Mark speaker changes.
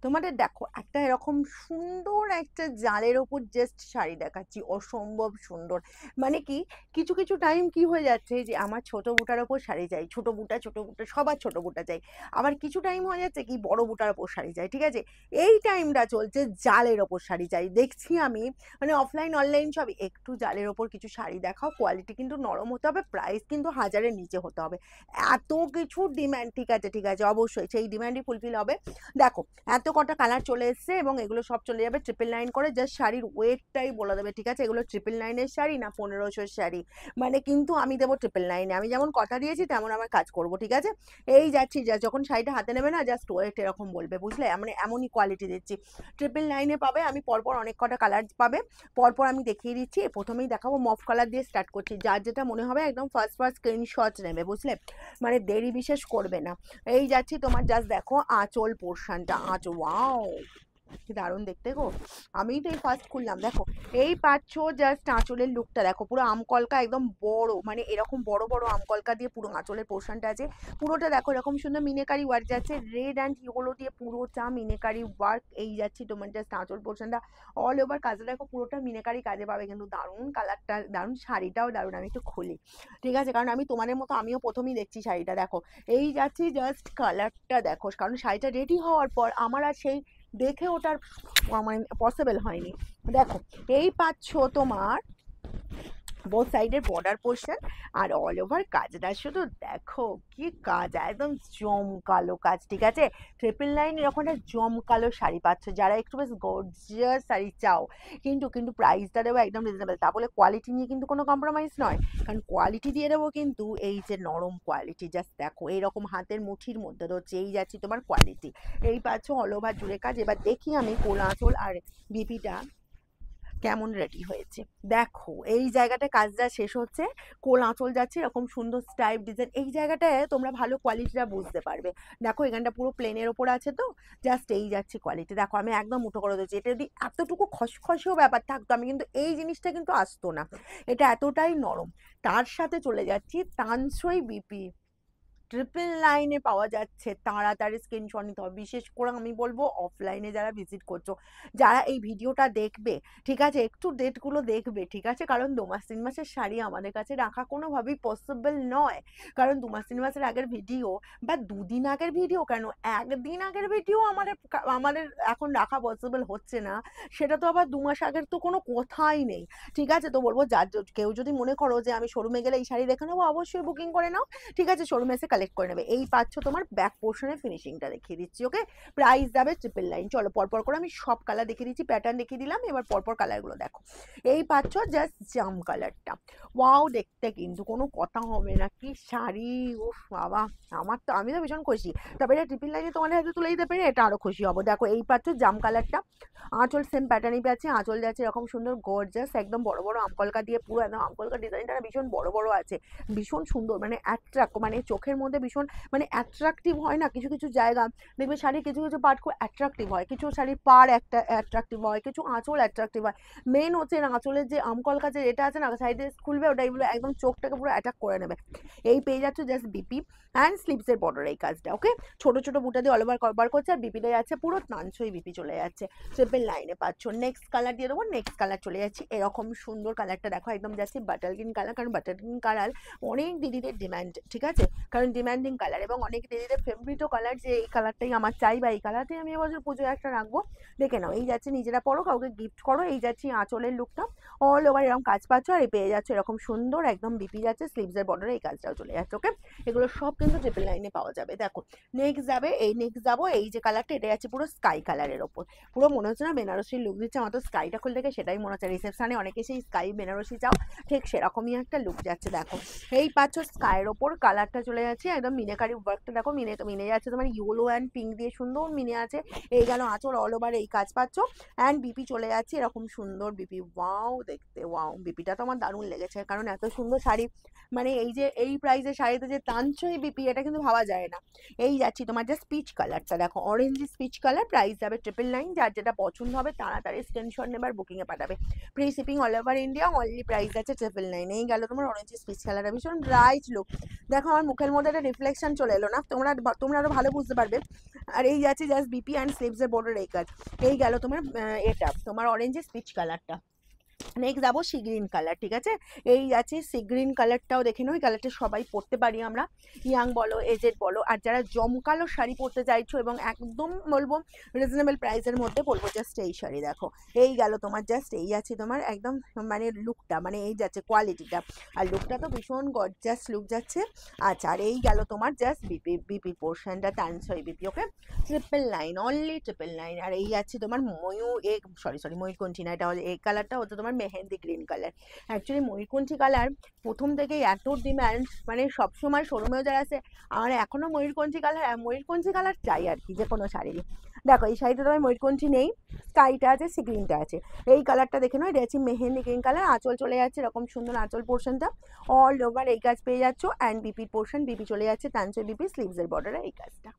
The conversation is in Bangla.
Speaker 1: তোমাদের দেখো একটা এরকম সুন্দর একটা জালের ওপর জাস্ট শাড়ি দেখাচ্ছি, অসম্ভব সুন্দর। মানে কি, কিছু কিছু টাইম কি হয়ে যাচ্ছে যে আমার ছোট বুটার ওপর শাড়ি চাই, ছোট বুটা সবার ছোট বুটা চাই। আবার কিছু টাইম হয়ে যাচ্ছে কি বড় বুটার ওপর শাড়ি চাই, ঠিক আছে। এই টাইমটা চলছে জালের ওপর শাড়ি চাই, দেখছি আমি। মানে অফলাইন অনলাইন সবই, একটু জালের ওপর কিছু শাড়ি দেখাও, কোয়ালিটি কিন্তু নরম হতে হবে, প্রাইস কিন্তু 1000-এর নিচে হতে হবে। এত কিছু ডিমান্ড, ঠিক আছে ঠিক আছে, অবশ্যই সেই ডিমান্ডই ফুলফিল হবে। দেখো এত কটা কালার চলে এসছে এবং এগুলো সব চলে যাবে 999 করে। জাস্ট শাড়ির ওয়েটটাই বলে দেবে, ঠিক আছে, এগুলো 999-এর শাড়ি না 1500-এর শাড়ি। মানে কিন্তু আমি দেবো 999-এ, আমি যেমন কথা দিয়েছি তেমন আমার কাজ করব, ঠিক আছে। এই যাচ্ছি, যা যখন শাড়িটা হাতে নেবে না জাস্ট ওয়েট এরকম বলবে, বুঝলে, মানে এমনই কোয়ালিটি দিচ্ছি। 999-এ পাবে, আমি পরপর অনেক কটা কালার পাবে, পরপর আমি দেখিয়ে দিচ্ছি। প্রথমেই দেখাবো মফ কালার দিয়ে স্টার্ট করছি, যার যেটা মনে হবে একদম ফার্স্ট ফার্স্ট স্ক্রিনশট নেবে, বুঝলে, মানে দেরি বিশেষ করবে না। এই যাচ্ছি, তোমার জাস্ট দেখো আঁচল পোর্শনটা, আঁচল, ওয়াও কি দারুণ দেখতে গো। আমি তো এই ফার্স্ট খুললাম, দেখো এই পাচ্ছ জাস্ট আঁচলের লুকটা দেখো, পুরো আমকলকা একদম বড়, মানে এরকম বড় বড় আমকলকা দিয়ে পুরো আঁচলের পোর্শনটা আছে। পুরোটা দেখো এরকম সুন্দর মিনেকারি ওয়ার্ক যাচ্ছে, রেড অ্যান্ড ইয়েলো দিয়ে পুরোটা মিনেকারি ওয়ার্ক। এই যাচ্ছি তোমার জাস্ট আঁচল পোর্শনটা, অল ওভার কাজে দেখো পুরোটা মিনেকারি কাজে পাবে, কিন্তু দারুণ কালারটা, দারুণ শাড়িটাও দারুণ। আমি একটু খুলি, ঠিক আছে, কারণ আমি তোমাদের মতো আমিও প্রথমেই দেখছি শাড়িটা। দেখো এই যাচ্ছি জাস্ট কালারটা দেখো, কারণ শাড়িটা রেডি হওয়ার পর আমার আর সেই দেখে ওটার মানে পসিবল হয়নি। দেখো এই পাচ্ছ তোমার বোথ সাইডের বর্ডার পোর্শন, আর অল ওভার কাজটা শুধু দেখো কি কাজ, একদম জমকালো কাজ, ঠিক আছে। 999 এরকম একটা জমকালো শাড়ি পাচ্ছ, যারা একটু বেশ গর্জিয়াস শাড়ি চাও, কিন্তু প্রাইসটা দেবো একদম রিজনেবল, তা বলে কোয়ালিটি নিয়ে কিন্তু কোনো কম্প্রোমাইজ নয়, কারণ কোয়ালিটি দিয়ে দেবো কিন্তু এই যে নরম কোয়ালিটি, জাস্ট দেখো এইরকম হাতের মুঠির মধ্যে ধরছে, এই যাচ্ছি তোমার কোয়ালিটি। এই পাচ্ছ অল ওভার জুড়ে কাজ। এবার দেখি আমি কোল আঁচল আর বিপিটা কেমন রেডি হয়েছে। দেখো এই জায়গাটা কাজটা শেষ হচ্ছে, কোল আঁচল যাচ্ছে এরকম সুন্দর স্টাইপ ডিজাইন, এই জায়গাটায় তোমরা ভালো কোয়ালিটিটা বুঝতে পারবে। দেখো এখানটা পুরো প্লেনের ওপর আছে তো, জাস্ট এই যাচ্ছে কোয়ালিটি দেখো, আমি একদম মুঠো করে দিচ্ছি। এটা যদি এতটুকু খসখসেও ব্যাপার থাকতো আমি কিন্তু এই জিনিসটা কিন্তু আসতো না, এটা এতটাই নরম। তার সাথে চলে যাচ্ছি তানসই বিপি, 999-এ পাওয়া যাচ্ছে, তাড়াতাড়ি স্ক্রিনশট নিতে হবে। বিশেষ করে আমি বলবো অফলাইনে যারা ভিজিট করছো, যারা এই ভিডিওটা দেখবে, ঠিক আছে, একটু ডেটগুলো দেখবে, ঠিক আছে, কারণ 2 মাস 3 মাসের শাড়ি আমাদের কাছে রাখা কোনোভাবেই পসিবল নয়। কারণ 2 মাস 3 মাসের আগের ভিডিও বা 2 দিন আগের ভিডিও, কেন 1 দিন আগের ভিডিও আমাদের আমাদের এখন রাখা পসিবল হচ্ছে না, সেটা তো আবার 2 মাস আগের তো কোনো কথাই নেই, ঠিক আছে। তো বলবো যার কেউ যদি মনে করো যে আমি শোরুমে গেলে এই শাড়ি দেখে নেবো, অবশ্যই বুকিং করে নাও, ঠিক আছে, শোরুমে এসে কালেক্ট করে নেবে। এই পাচ্ছ তোমার ব্যাক পোর্শনের ফিনিশিংটা দেখিয়ে দিচ্ছি, ওকে। প্রাইস যাবে 999। চলো পরপর করে আমি সব কালার দেখিয়ে দিচ্ছি, প্যাটার্ন দেখিয়ে দিলাম, এবার পরপর কালারগুলো দেখো। এই পাচ্ছ জাস্ট জাম কালারটা, ওয়াও দেখতে কিন্তু কোনো কথা হবে না, কি শাড়ি, উফ বাবা, আমি তো ভীষণ খুশি। তবে এটা 999-এ তোমাদের হাতে তুলে দিতে পেরে এটা আরো খুশি হবো। দেখো এই পাচ্ছ জাম কালারটা, আঁচল সেম প্যাটার্নই পাচ্ছে, আঁচল যাচ্ছে এরকম সুন্দর গর্জাস, একদম বড় বড় আমকলকা দিয়ে, পুরো একদম আমকলকা ডিজাইনটা ভীষণ বড় বড় আছে, ভীষণ সুন্দর, মানে অ্যাট্রাক্ট, মানে চোখের মধ্যে ভীষণ মানে অ্যাট্রাকটিভ হয় না, কিছু কিছু জায়গা দেখবে শাড়ির কিছু কিছু পার্ট খুব অ্যাট্রাকটিভ হয়, কিছু শাড়ির পার একটা অ্যাট্রাকটিভ হয়, কিছু আঁচল অ্যাট্রাকটিভ হয়। মেন হচ্ছে না আঁচলের যে আমকলকা যে এটা আছে না, সাইডে খুলবে ওটা এগুলো একদম চোখটাকে পুরো অ্যাটাক করে নেবে। এই পেয়ে যাচ্ছে জাস্ট বিপি অ্যান্ড স্লিপসের বর্ডার, এই কাজটা, ওকে। ছোট ছোট বুটা দিয়ে অল ওভার কভার করছে, আর বিপিটা যাচ্ছে পুরো নানছই বিপি চলে যাচ্ছে, 999-এ পাচ্ছ। নেক্সট কালার দিয়ে দেবো, নেক্সট কালার চলে যাচ্ছি, এরকম সুন্দর কালারটা দেখো, একদম যাচ্ছে বাটার গ্রিন কালার, কারণ বাটার গ্রিন কালার অনেক দিদিদের ডিমান্ড, ঠিক আছে, কারণ ডিমান্ডিং কালার এবং অনেক দিদিদের ফেভারিটও কালার, যে এই কালারটাই আমার চাই বা এই কালারটাই আমি এবছর পুজোয় একটা রাখবো। দেখে নাও, এই যাচ্ছে নিজেরা পরো, কাউকে গিফট করো। এই যাচ্ছি আঁচলের লুকটা, অল ওভার এরকম কাজ পাচ্ছ, আর এই পেয়ে যাচ্ছে এরকম সুন্দর একদম বিপি যাচ্ছে, স্লিভসের বর্ডারে এই কাজটাও চলে যাচ্ছে, ওকে। এগুলো সব কিন্তু 999-এ পাওয়া যাবে। দেখো নেক্সট যাবে, এই নেক্সট যাবো, এই যে কালারটা এটা যাচ্ছে পুরো স্কাই কালারের ওপর, পুরো মনে হচ্ছে না বেনারসির লুক দিচ্ছে, আমার তো স্কাইটা খুলে দেখে সেটাই মনে হচ্ছে, রিসেপশনে অনেকে সেই স্কাই বেনারসি চাও, ঠিক সেরকমই একটা লুক যাচ্ছে। দেখো এই পাচ্ছ স্কাইয়ের ওপর কালারটা চলে যাচ্ছে, একদম মিনেকারি ওয়ার্কটা দেখো, মিনে মিনে যাচ্ছে তোমার ইয়েলো অ্যান্ড পিঙ্ক দিয়ে সুন্দর মিনে আছে। এই গেল আঁচল, অল ওভার এই কাজ পাচ্ছ, অ্যান্ড বিপি চলে যাচ্ছে এরকম সুন্দর বিপি, ওয়াও দেখতে, ওয়াও বিপিটা তো আমার দারুণ লেগেছে, কারণ এত সুন্দর শাড়ি, মানে এই যে এই প্রাইসের শাড়িতে যে টানছই বিপি, এটা কিন্তু ভাবা যায় না। এই যাচ্ছি তোমার জাস্ট পিচ কালারটা দেখো, অরেঞ্জ পিচ কালার, প্রাইস যাবে 999, যার যেটা পছন্দ হবে তাড়াতাড়ি স্ক্রিনশট নেবার বুকিংয়ে পাঠাবে। Free shipping all over India, only price আছে 999। এই গেল তোমার অরেঞ্জ স্পিচ কালারটা, ভীষণ ব্রাইট লুক। দেখো আমার মুখের মধ্যে একটা রিফ্লেকশন চলে এলো না, তোমরা আরো ভালো বুঝতে পারবে। আর এই যাচ্ছে জাস্ট বিপি অ্যান্ড স্লিভসের বর্ডার এই কাজ। এই গেল তোমার এটা তোমার অরেঞ্জের স্পিচ কালারটা। নেক্সট যাবো সি গ্রিন কালার, ঠিক আছে। এই আছে সি গ্রিন কালারটাও দেখে নাও, এই কালারটা সবাই পরতে পারি আমরা, ইয়াং বলো এজেড বলো। আর যারা জমকালো শাড়ি পরতে চাইছো এবং একদম বলবো রিজনেবল প্রাইসের মধ্যে বলবো জাস্ট এই শাড়ি দেখো। এই গেল তোমার জাস্ট এই আছে তোমার একদম মানে লুকটা, মানে এই যাচ্ছে কোয়ালিটিটা, আর লুকটা তো ভীষণ গর্জাস লুক যাচ্ছে। আচ্ছা আর এই গেল তোমার জাস্ট বিপি পোর্শনটা, সরি বিপি, ওকে 999, অনলি 999। আর এই আছে তোমার ময়ূরকণ্ঠী না, এটা এই কালারটা হচ্ছে তোমার মেহেন্দি গ্রিন কালার। অ্যাকচুয়ালি ময়ূরকণ্ঠী কালার প্রথম থেকেই এত ডিম্যান্ড, মানে সবসময় শোরুমেও যারা আছে আমার এখনো ময়ূরকণ্ঠী কালার চাই আর কি, যে কোনো শাড়িরই। দেখো এই শাড়িটা তোমার ময়ূরকণ্ঠী নেই, স্কাইটা আছে, সি গ্রিনটা আছে। এই কালারটা দেখে নাও, এটা আছে মেহেন্দি গ্রিন কালার, আঁচল চলে যাচ্ছে এরকম সুন্দর আঁচল পোর্শনটা, অল ওভার এই কাজ পেয়ে যাচ্ছ। অ্যান্ড বিপি পোর্শন, বিপি চলে যাচ্ছে তানসই বিপি স্লিভসের বর্ডারে এই কাজটা।